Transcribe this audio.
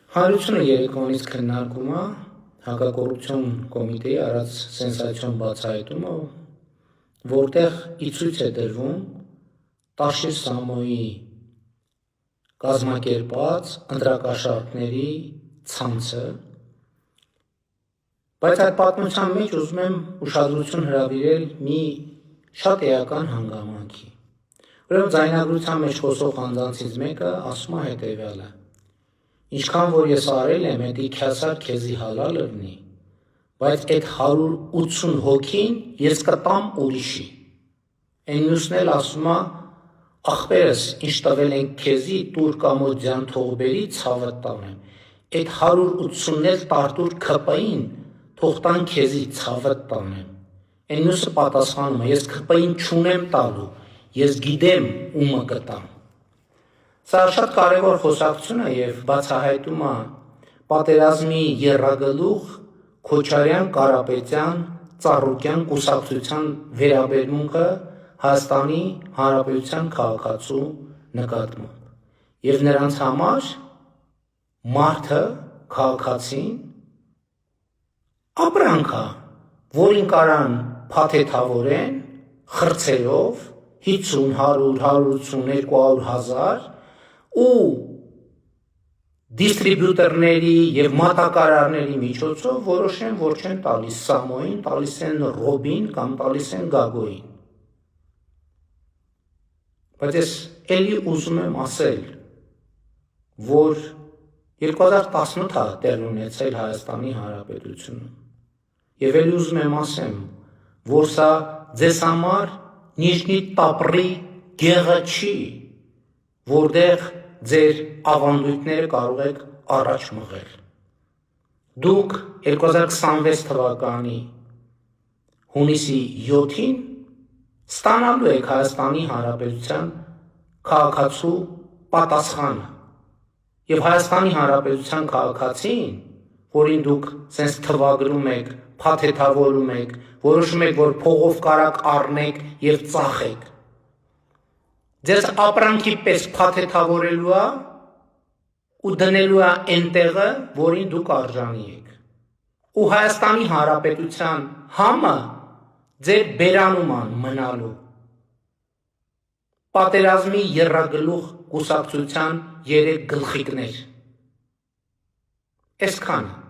Հանրությունը երեկոյից քննարկում է հակակոռուպցիոն կոմիտեի արած սենսացիոն բացահայտումը, որտեղ ի ցույց է դրվում Տաշիր Սամոյի կազմակերպած ընտրակաշառքների ցանցը, բայց այդ պատմության մեջ ուզում եմ ուշադրություն հրավիրել մի շատ էական հանգամանքի։ Ուրեմն ձայնագրության մեջ խոսող անձանցից մեկը ասում է հետևյալը. ինչքան որ ես արել եմ, էդի քյասար քեզի հալալ լրնի, բայց այդ 180 հոգին ես կտամ ուրիշի։ Այն մյուսն էլ ասում է, ախպերս, ինչ տվել ենք քեզի, տուր կամոտ ձյան թողբերի, ցավդ տանեմ։ Այդ 180-ն էլ տարտուր քպային, թող տան քեզի, ցավդ տանեմ։ Այն մյուսը պատասխանում է, ես քպային չունեմ տալու, ես գիտեմ ումը կտամ։ Սա շատ կարևոր խոսակցություն է և բացահայտում է պատերազմի եռագլուխ Քոչարյան, Կարապետյան, Ծառուկյան կուսակցության վերաբերմունքը Հայաստանի Հանրապետության քաղաքացու նկատմամբ։ Եվ նրանց համար մարդը, քաղաքացին ապրանք է, որին կարան փաթեթավորեն խրձերով 50, 100, 180, 200 հազար ու դիստրիբյուտորների և մատակարարների միջոցով որոշեն, որ չեն տալիս Սամոյին, տալիս են Ռոբին կամ տալիս են Գագոյին։ Բայց ես էլի ուզում եմ ասել, որ 2018 է տեղ ունեցել Հայաստանի Հանրապետությունում։ Եվ էլի ուզում եմ ասեմ, որ սա ձեզ համար Նիժնի Տապրի գեղը չի, որտեղ ձեր ավանդույթները կարող եք առաջ մղել։ Դուք 2026 թվականի հունիսի 7-ին ստանալու եք Հայաստանի Հանրապետության քաղաքացու պատասխանը։ Եվ Հայաստանի Հանրապետության քաղաքացին, որին դուք սենց թվագրում եք, փաթեթավորում եք, որոշում եք, որ փողով կարաք առնեք և ծախեք, ձեզ ապրանքի պես փաթեթավորելու է ու դնելու է այն տեղը, որին դուք արժանի եք։ Ու Հայաստանի Հանրապետության համը ձեր բերանում են մնալու։ Պատերազմի եռագլուխ կուսակցության 3 գլխիկներ։ Այսքանը։